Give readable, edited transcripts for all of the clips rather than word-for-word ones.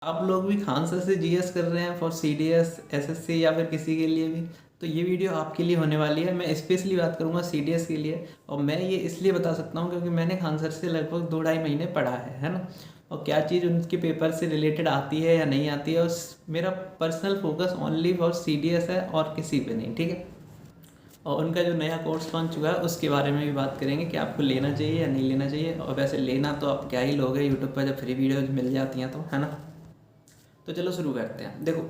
आप लोग भी खान सर से जीएस कर रहे हैं फॉर सीडीएस एसएससी या फिर किसी के लिए भी, तो ये वीडियो आपके लिए होने वाली है। मैं स्पेशली बात करूँगा सीडीएस के लिए, और मैं ये इसलिए बता सकता हूँ क्योंकि मैंने खान सर से लगभग 2-2.5 महीने पढ़ा है ना। और क्या चीज़ उनके पेपर से रिलेटेड आती है या नहीं आती है, उस मेरा personal focus only for CDS है और किसी पे नहीं, ठीक है। और उनका जो नया कोर्स लॉन्च हुआ है उसके बारे में भी बात करेंगे कि आपको लेना चाहिए या नहीं लेना चाहिए। और वैसे लेना तो आप क्या ही लोगे, यूट्यूब पर जब फ्री वीडियोज मिल जाती हैं तो, है ना। तो चलो शुरू करते हैं। देखो,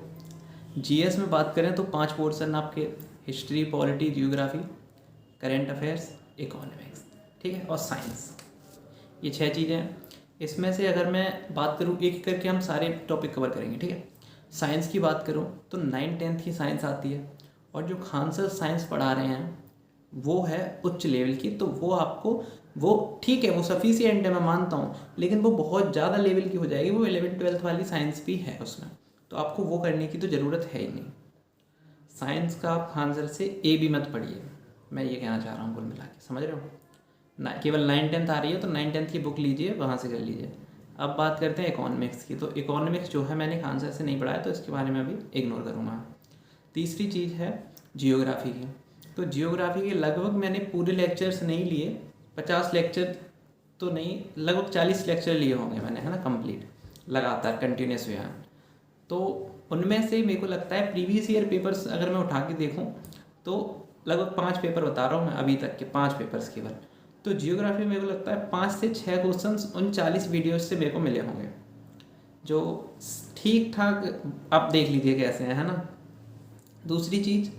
जीएस में बात करें तो 5 पोर्शन आपके: history, polity, geography, current affairs, economics, ठीक है, और साइंस। ये 6 चीज़ें हैं। इसमें से अगर मैं बात करूँ एक एक करके हम सारे टॉपिक कवर करेंगे, ठीक है। साइंस की बात करूँ तो 9th-10th की साइंस आती है, और जो खान सर साइंस पढ़ा रहे हैं वो है उच्च लेवल की। तो वो आपको, वो ठीक है, वो सफिशिएंट है, मैं मानता हूँ, लेकिन वो बहुत ज़्यादा लेवल की हो जाएगी। वो 11th-12th वाली साइंस भी है उसमें, तो आपको वो करने की तो ज़रूरत है ही नहीं। साइंस का आप खान सर से ए भी मत पढ़िए, मैं ये कहना चाह रहा हूँ कुल मिला के, समझ रहे हो ना। केवल 9th-10th आ रही है तो 9th-10th की बुक लीजिए, वहाँ से कर लीजिए। अब बात करते हैं इकोनॉमिक्स की। तो इकोनॉमिक्स जो है मैंने खान सर से नहीं पढ़ा है, तो इसके बारे में अभी इग्नोर करूँगा। तीसरी चीज़ है जियोग्राफी की। तो जियोग्राफी के लगभग मैंने पूरे लेक्चर्स नहीं लिए, 50 लेक्चर तो नहीं, लगभग 40 लेक्चर लिए होंगे मैंने, है ना, कंप्लीट, लगातार कंटिन्यूस वे हैं। तो उनमें से मेरे को लगता है प्रीवियस ईयर पेपर्स अगर मैं उठा के देखूं तो लगभग 5 पेपर बता रहा हूँ मैं अभी तक के, 5 पेपर्स केवल। तो जियोग्राफी मेरे को लगता है 5 से 6 क्वेश्चंस उन 40 वीडियोज से मेरे को मिले होंगे, जो ठीक ठाक आप देख लीजिए कैसे हैं, है ना। दूसरी चीज़,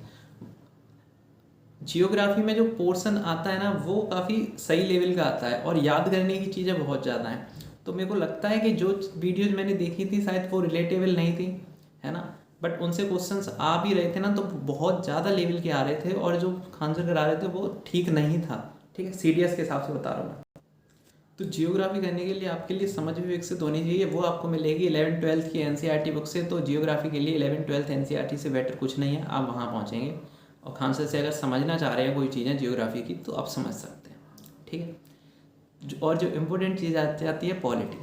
जियोग्राफी में जो पोर्शन आता है ना वो काफ़ी सही लेवल का आता है, और याद करने की चीज़ें बहुत ज़्यादा हैं। तो मेरे को लगता है कि जो वीडियोज मैंने देखी थी शायद वो रिलेटेबल नहीं थी, है ना, बट उनसे क्वेश्चंस आ भी रहे थे ना तो बहुत ज़्यादा लेवल के आ रहे थे, और जो आंसर करा रहे थे वो ठीक नहीं था, ठीक है, सीडीएस के हिसाब से बता रहा हूँ मैं। तो जियोग्राफी करने के लिए आपके लिए समझ भी विकसित होनी चाहिए, वो आपको मिलेगी 11th-12th की एनसीईआरटी बुक से। तो जियोग्राफी के लिए 11th-12th एनसीईआरटी से बेटर कुछ नहीं है, आप वहाँ पहुँचेंगे। और खान सर से अगर समझना चाह रहे हैं कोई चीज़ें जियोग्राफी की तो आप समझ सकते हैं, ठीक है। और जो इम्पोर्टेंट चीज़ आती है पॉलिटी।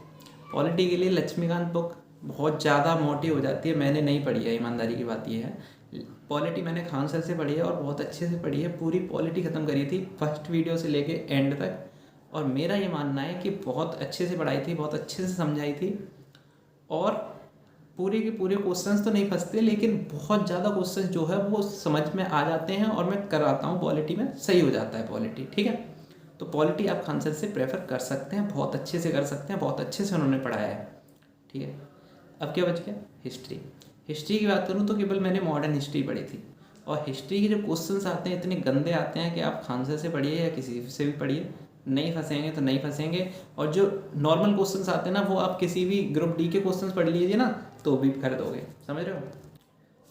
पॉलिटी के लिए लक्ष्मीकांत बुक बहुत ज़्यादा मोटी हो जाती है, मैंने नहीं पढ़ी है, ईमानदारी की बात यह है। पॉलिटी मैंने खान सर से पढ़ी है, और बहुत अच्छे से पढ़ी है, पूरी पॉलिटी ख़त्म करी थी फर्स्ट वीडियो से लेके एंड तक। और मेरा ये मानना है कि बहुत अच्छे से पढ़ाई थी, बहुत अच्छे से समझाई थी, और पूरे के पूरे क्वेश्चंस तो नहीं फंसते, लेकिन बहुत ज़्यादा क्वेश्चंस जो है वो समझ में आ जाते हैं, और मैं कराता हूँ पॉलिटी में, सही हो जाता है पॉलिटी, ठीक है। तो पॉलिटी आप खान सर से प्रेफर कर सकते हैं, बहुत अच्छे से कर सकते हैं, बहुत अच्छे से उन्होंने पढ़ाया है, ठीक है। अब क्या बच गया, हिस्ट्री। हिस्ट्री की बात करूँ तो केवल मैंने मॉडर्न हिस्ट्री पढ़ी थी, और हिस्ट्री के जो क्वेश्चंस आते हैं इतने गंदे आते हैं कि आप खान सर से पढ़िए या किसी से भी पढ़िए, नहीं फंसेंगे तो नहीं फंसेंगे। और जो नॉर्मल क्वेश्चंस आते हैं ना वो आप किसी भी ग्रुप डी के क्वेश्चंस पढ़ लीजिए ना तो भी कर दोगे, समझ रहे हो।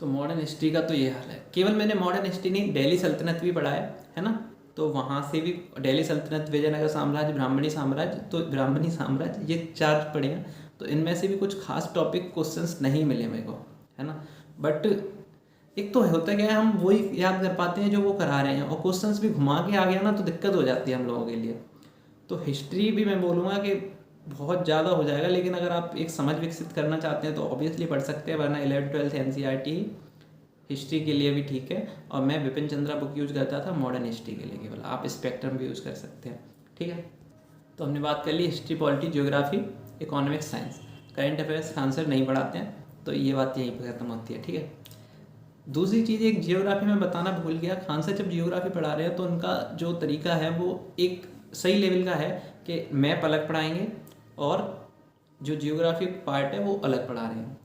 तो मॉडर्न हिस्ट्री का तो ये हाल है। केवल मैंने मॉडर्न हिस्ट्री नहीं, दिल्ली सल्तनत भी पढ़ा है ना, तो वहाँ से भी दिल्ली सल्तनत, विजयनगर साम्राज्य, ब्राह्मणी साम्राज्य, तो ब्राह्मणी साम्राज्य, ये 4 पढ़े हैं। तो इनमें से भी कुछ खास टॉपिक क्वेश्चंस नहीं मिले मेरे को, है ना। बट एक तो होता क्या है, हम वही याद कर पाते हैं जो वो करा रहे हैं, और क्वेश्चंस भी घुमा के आ गया ना तो दिक्कत हो जाती है हम लोगों के लिए। तो हिस्ट्री भी मैं बोलूँगा कि बहुत ज़्यादा हो जाएगा, लेकिन अगर आप एक समझ विकसित करना चाहते हैं तो ऑब्वियसली पढ़ सकते हैं, वरना 11th-12th एनसीईआरटी हिस्ट्री के लिए भी ठीक है। और मैं विपिन चंद्रा बुक यूज़ करता था मॉडर्न हिस्ट्री के लिए, केवल आप स्पेक्ट्रम भी यूज़ कर सकते हैं, ठीक है। तो हमने बात कर ली history, polity, geography, economics, science. Current affairs Khan sir नहीं पढ़ाते हैं, तो ये बात यहीं पर खत्म होती है, ठीक है। दूसरी चीज़, एक जियोग्राफी में बताना भूल गया, खान सर जब जियोग्राफी पढ़ा रहे हैं तो उनका जो तरीका है वो एक सही लेवल का है कि मैप अलग पढ़ाएंगे और जो जियोग्राफी पार्ट है वो अलग पढ़ा रहे हैं।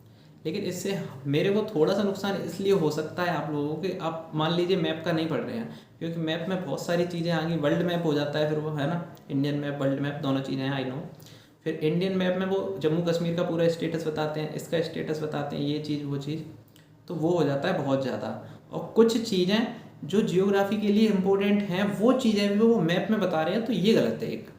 लेकिन इससे मेरे को थोड़ा सा नुकसान इसलिए हो सकता है आप लोगों के, आप मान लीजिए मैप का नहीं पढ़ रहे हैं, क्योंकि मैप में बहुत सारी चीज़ें आ गई, वर्ल्ड मैप हो जाता है फिर वो, है ना, इंडियन मैप, वर्ल्ड मैप, दोनों चीज़ें हैं, आई नो। फिर इंडियन मैप में वो जम्मू कश्मीर का पूरा स्टेटस बताते हैं, इसका स्टेटस बताते हैं, ये चीज़ वो चीज़, तो वो हो जाता है बहुत ज़्यादा। और कुछ चीज़ें जो जियोग्राफी के लिए इम्पोर्टेंट हैं वो चीज़ें भी वो मैप में बता रहे हैं, तो ये गलत है। एक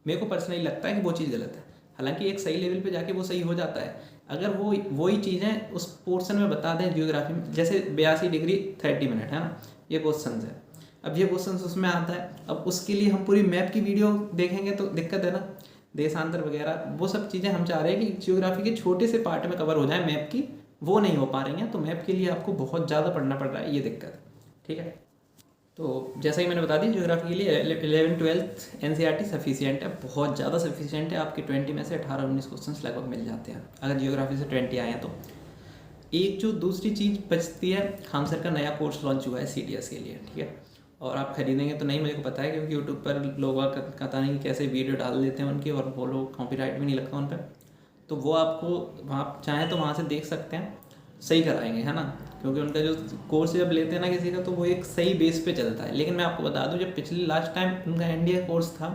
मेरे को पर्सनली लगता है कि वो चीज़ गलत है, हालांकि एक सही लेवल पे जाके वो सही हो जाता है अगर वो वही चीज़ें उस पोर्शन में बता दें जियोग्राफी में। जैसे 82 डिग्री 30 मिनट, है ना, ये क्वेश्चन है। अब ये क्वेश्चन उसमें आता है, अब उसके लिए हम पूरी मैप की वीडियो देखेंगे तो दिक्कत है ना। देशांतर वगैरह, वो सब चीज़ें हम चाह रहे हैं कि जियोग्राफी के छोटे से पार्ट में कवर हो जाए मैप की, वो नहीं हो पा रही हैं। तो मैप के लिए आपको बहुत ज़्यादा पढ़ना पड़ रहा है, ये दिक्कत है। ठीक है, तो जैसा ही मैंने बता दी, जियोग्राफी के लिए 11th-12th NCERT सफिशियंट है, बहुत ज़्यादा सफिशियंट है। आपके 20 में से 18-19 क्वेश्चन लगभग मिल जाते हैं अगर जियोग्राफी से 20 आए हैं तो। एक जो दूसरी चीज़ बचती है, खान सर का नया कोर्स लॉन्च हुआ है CDS के लिए, ठीक है। और आप खरीदेंगे तो नहीं, मेरे को पता है, क्योंकि यूट्यूब पर लोग पता नहीं कैसे वीडियो डाल देते हैं उनकी, और वो लोग कॉपीराइट भी नहीं लगता उन पर। तो वो आपको आप चाहें तो वहाँ से देख सकते हैं, सही कराएंगे, है ना। क्योंकि उनका जो कोर्स जब लेते हैं ना किसी का, तो वो एक सही बेस पे चलता है। लेकिन मैं आपको बता दूं, जब पिछले लास्ट टाइम उनका NDA कोर्स था,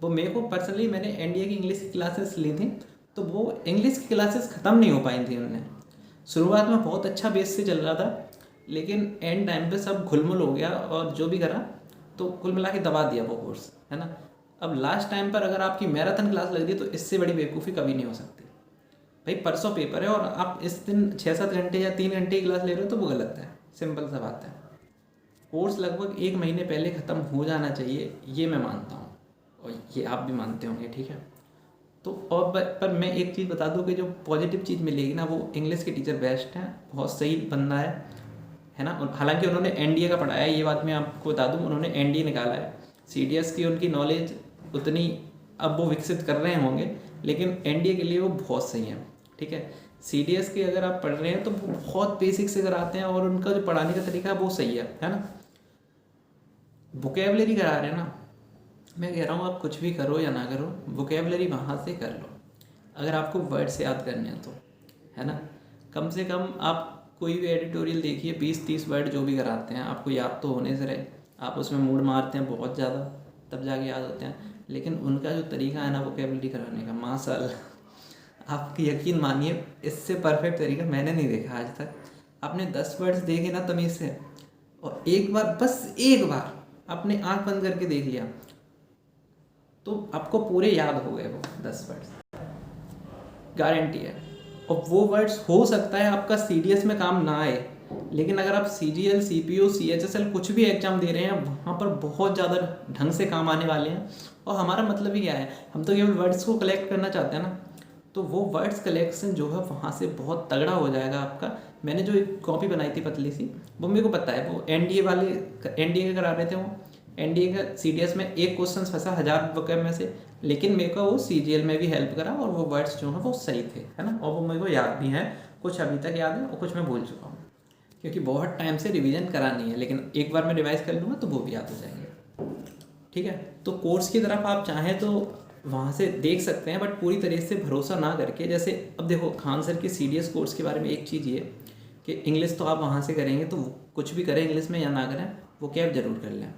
वो मेरे को पर्सनली, मैंने NDA की इंग्लिश की क्लासेस ली थी, तो वो इंग्लिश की क्लासेस ख़त्म नहीं हो पाई थी उनने। शुरुआत में बहुत अच्छा बेस से चल रहा था, लेकिन एंड टाइम पे सब घुलमुल हो गया, और जो भी करा तो कुल मिला के दबा दिया वो कोर्स, है ना। अब लास्ट टाइम पर अगर आपकी मैराथन क्लास लग रही है, तो इससे बड़ी बेवकूफ़ी कभी नहीं हो सकती। भाई परसों पेपर है और आप इस दिन 6-7 घंटे या 3 घंटे की क्लास ले रहे हो, तो वो गलत है। सिंपल सा बात है। कोर्स लगभग 1 महीने पहले ख़त्म हो जाना चाहिए, ये मैं मानता हूँ, और ये आप भी मानते होंगे, ठीक है। तो और पर मैं एक चीज़ बता दूँ कि जो पॉजिटिव चीज़ मिलेगी ना, वो इंग्लिश के टीचर बेस्ट हैं, बहुत सही बंदा है ना। हालांकि उन्होंने NDA का पढ़ाया है, ये बात मैं आपको बता दूँ, उन्होंने NDA निकाला है। CDS की उनकी नॉलेज उतनी अब वो विकसित कर रहे होंगे, लेकिन NDA के लिए वो बहुत सही हैं, ठीक है। CDS के अगर आप पढ़ रहे हैं तो वो बहुत बेसिक से कराते हैं, और उनका जो पढ़ाने का तरीका है वो सही है ना। वोकेबलरी करा रहे हैं ना, मैं कह रहा हूँ आप कुछ भी करो या ना करो, वोकेबलरी वहाँ से कर लो, अगर आपको वर्ड्स याद करने हैं तो, है ना। कम से कम आप कोई भी एडिटोरियल देखिए, 20-30 वर्ड जो भी कराते हैं, आपको याद तो होने से रहे। आप उसमें मूड मारते हैं बहुत ज़्यादा, तब जाके याद होते हैं। लेकिन उनका जो तरीका है ना वोकेबलरी कराने का, माशाल्लाह, आप यकीन मानिए, इससे परफेक्ट तरीका मैंने नहीं देखा आज तक। आपने 10 वर्ड्स देखे ना तमीज़ से, और एक बार, बस एक बार आपने आँख बंद करके देख लिया, तो आपको पूरे याद हो गए वो 10 वर्ड्स, गारंटी है। और वो वर्ड्स हो सकता है आपका CDS में काम ना आए, लेकिन अगर आप CGL, CPO, CHSL कुछ भी एग्जाम दे रहे हैं, वहाँ पर बहुत ज़्यादा ढंग से काम आने वाले हैं। और हमारा मतलब ही क्या है, हम तो केवल वर्ड्स को कलेक्ट करना चाहते हैं ना। तो वो वर्ड्स कलेक्शन जो है वहाँ से बहुत तगड़ा हो जाएगा आपका। मैंने जो एक कॉपी बनाई थी पतली सी, वो मेरे को पता है, वो NDA वाले NDA करा रहे थे, वो NDA का CDS में एक क्वेश्चन फंसा 1000 वोकैब में से, लेकिन मेरे को वो CGL में भी हेल्प करा, और वो वर्ड्स जो हैं वो सही थे, है ना। और वो मेरे को याद भी हैं, कुछ अभी तक याद है और कुछ मैं भूल चुका हूँ, क्योंकि बहुत टाइम से रिवीजन करा नहीं है। लेकिन एक बार मैं रिवाइज कर लूँगा तो वो भी याद हो जाएंगे, ठीक है। तो कोर्स की तरफ आप चाहें तो वहाँ से देख सकते हैं, बट पूरी तरीके से भरोसा ना करके। जैसे अब देखो, खान सर के CDS कोर्स के बारे में एक चीज़ ये कि इंग्लिश तो आप वहाँ से करेंगे, तो कुछ भी करें इंग्लिश में या ना करें, वो कैब जरूर कर लें।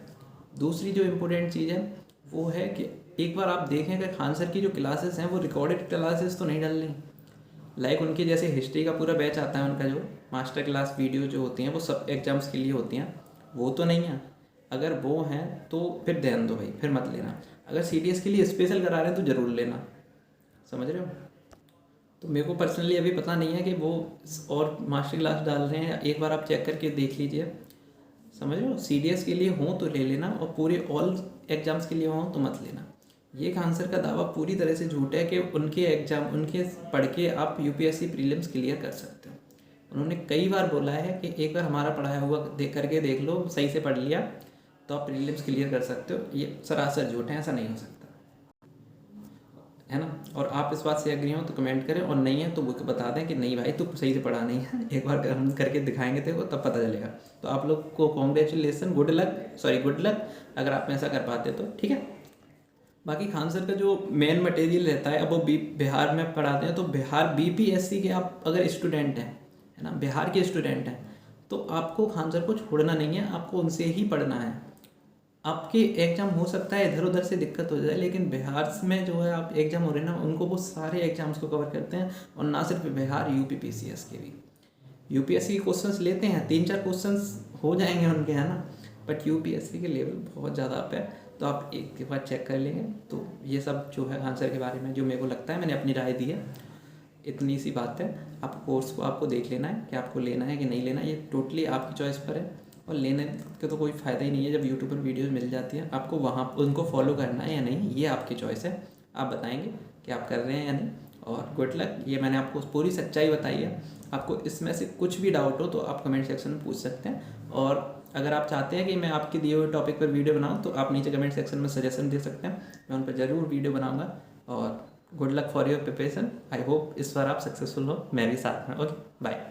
दूसरी जो इम्पोर्टेंट चीज़ है वो है कि एक बार आप देखें कि खान सर की जो क्लासेस हैं वो रिकॉर्डेड क्लासेस तो नहीं डाल रही। लाइक उनके जैसे हिस्ट्री का पूरा बैच आता है, उनका जो मास्टर क्लास वीडियो जो होती हैं वो सब एग्जाम्स के लिए होती हैं, वो तो नहीं है। अगर वो हैं तो फिर ध्यान दो भाई, फिर मत लेना। अगर CDS के लिए स्पेशल करा रहे हैं तो ज़रूर लेना, समझ रहे हो। तो मेरे को पर्सनली अभी पता नहीं है कि वो और मास्टर क्लास डाल रहे हैं, एक बार आप चेक करके देख लीजिए, समझ रहे हो। CDS के लिए हो तो ले लेना, और पूरे ऑल एग्जाम्स के लिए हो तो मत लेना। ये खान सर का दावा पूरी तरह से झूठ है कि उनके एग्ज़ाम, उनके पढ़ के आप UPSC प्रीलिम्स क्लियर कर सकते हो। उन्होंने कई बार बोला है कि एक बार हमारा पढ़ाया हुआ देख करके देख लो, सही से पढ़ लिया तो आप प्रीलिम्स क्लियर कर सकते हो। ये सरासर झूठ है, ऐसा नहीं हो सकता, है ना। और आप इस बात से एग्री हो तो कमेंट करें, और नहीं है तो वो बता दें कि नहीं भाई तू सही से पढ़ा नहीं है, एक बार हम करके दिखाएंगे तेरे को, तब पता चलेगा। तो आप लोग को कॉन्ग्रेचुलेसन, गुड लक अगर आप ऐसा कर पाते तो, ठीक है। बाकी खान सर का जो मेन मटेरियल रहता है, अब वो बिहार में पढ़ाते हैं, तो बिहार BPSC के आप अगर स्टूडेंट हैं, है ना, बिहार के स्टूडेंट हैं, तो आपको खान सर को छोड़ना नहीं है, आपको उनसे ही पढ़ना है। आपके एग्ज़ाम हो सकता है इधर उधर से दिक्कत हो जाए, लेकिन बिहार में जो है आप एग्ज़ाम हो रहे हैं ना, उनको वो सारे एग्जाम्स को कवर करते हैं। और ना सिर्फ बिहार, UP PCS के भी, UPSC के क्वेश्चंस लेते हैं, 3-4 क्वेश्चंस हो जाएंगे उनके, है ना। बट UPSC के लेवल बहुत ज़्यादा अप है, तो आप एक बार चेक कर लेंगे। तो ये सब जो है आंसर के बारे में जो मेरे को लगता है, मैंने अपनी राय दी है, इतनी सी बात है। आप कोर्स को आपको देख लेना है कि आपको लेना है कि नहीं लेना, ये टोटली आपकी चॉइस पर है। और लेने का तो कोई फ़ायदा ही नहीं है, जब यूट्यूब पर वीडियोज़ मिल जाती है, आपको वहाँ उनको फॉलो करना है या नहीं, ये आपकी चॉइस है। आप बताएंगे कि आप कर रहे हैं या नहीं। और गुड लक, ये मैंने आपको पूरी सच्चाई बताई है। आपको इसमें से कुछ भी डाउट हो तो आप कमेंट सेक्शन में पूछ सकते हैं। और अगर आप चाहते हैं कि मैं आपके दिए हुए टॉपिक पर वीडियो बनाऊं तो आप नीचे कमेंट सेक्शन में सजेशन दे सकते हैं, मैं उन पर ज़रूर वीडियो बनाऊंगा। और good luck for your preparation. I hope इस बार आप सक्सेसफुल हो, मैं भी साथ में। Okay, bye.